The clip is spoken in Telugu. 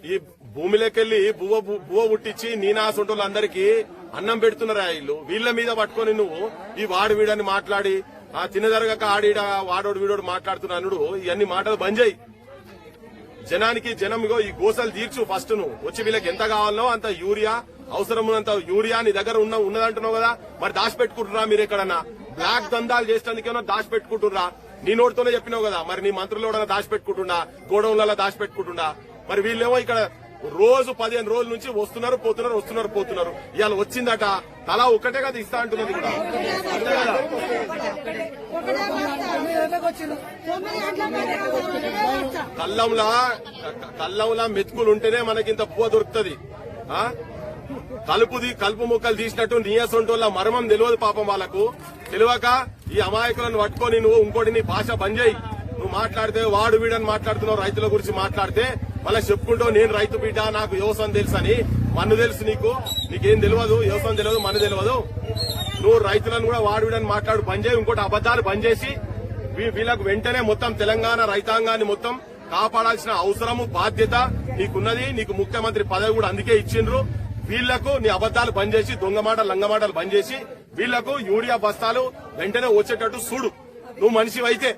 ఈ భూమిలోకెళ్లి బువ్వ పుట్టించి నీనాసొంటోళ్ళందరికీ అన్నం పెడుతున్నారా వీళ్ళ మీద పట్టుకొని నువ్వు ఈ వాడు వీడని మాట్లాడి ఆ తినదరగక ఆడిడ వాడోడు వీడోడు మాట్లాడుతున్నాడు ఇవన్నీ మాటలు బంద్ చేయి. జనానికి జనంగో ఈ గోసలు తీర్చు. ఫస్ట్ నువ్వు వచ్చి వీళ్ళకి ఎంత కావాలనో అంత యూరియా, అవసరమున్నంత యూరియా నీ దగ్గర ఉన్నదంటున్నావు కదా, మరి దాచిపెట్టుకుంటున్నా మీరు ఎక్కడన్నా బ్లాక్ దందాలు చేసేందుకేమో దాచిపెట్టుకుంటున్నా. నీ నోటితోనే చెప్పినావు కదా, మరి నీ మంత్రులు కూడా దాచిపెట్టుకుంటున్నా, గోడౌన్లలో దాచిపెట్టుకుంటున్నా. మరి వీళ్ళేమో ఇక్కడ రోజు 15 రోజుల నుంచి వస్తున్నారు పోతున్నారు. ఇవాళ వచ్చిందట తలా ఒక్కటే కదా ఇస్తా అంటున్నది కూడా. కల్లంలా మెతుకులు ఉంటేనే మనకింత పువ్వ దొరుకుతుంది. కలుపు ముక్కలు తీసినట్టు నీయసొంటోళ్ళ మర్మం తెలియదు పాపం వాళ్ళకు. తెలియక ఈ అమాయకులను పట్టుకొని నువ్వు ఇంకోటి నీ భాష బంద్ చేయి. నువ్వు మాట్లాడితే వాడు వీడని మాట్లాడుతున్నావు, రైతుల గురించి మాట్లాడితే మళ్ళీ చెప్పుకుంటావు నేను రైతు బిడ్డ, నాకు వ్యవసాయం తెలుసు అని. మన్ను తెలుసు నీకేం తెలియదు, వ్యవసాయం తెలియదు, మన్ను తెలియదు. నువ్వు రైతులను కూడా వాడు వీడని మాట్లాడు బంద్ చేయి. ఇంకోటి అబద్దాలు బంద్ చేసి వీళ్ళకు వెంటనే మొత్తం తెలంగాణ రైతాంగాన్ని మొత్తం కాపాడాల్సిన అవసరము బాధ్యత నీకున్నది. నీకు ముఖ్యమంత్రి పదవి కూడా అందుకే ఇచ్చిండ్రు. వీళ్లకు నీ అబద్దాలు బంద్ చేసి దొంగ మాటలు లంగ మాటలు బంద్ చేసి వీళ్లకు యూరియా బస్తాలు వెంటనే వచ్చేటట్టు చూడు. నువ్వు మనిషివైతే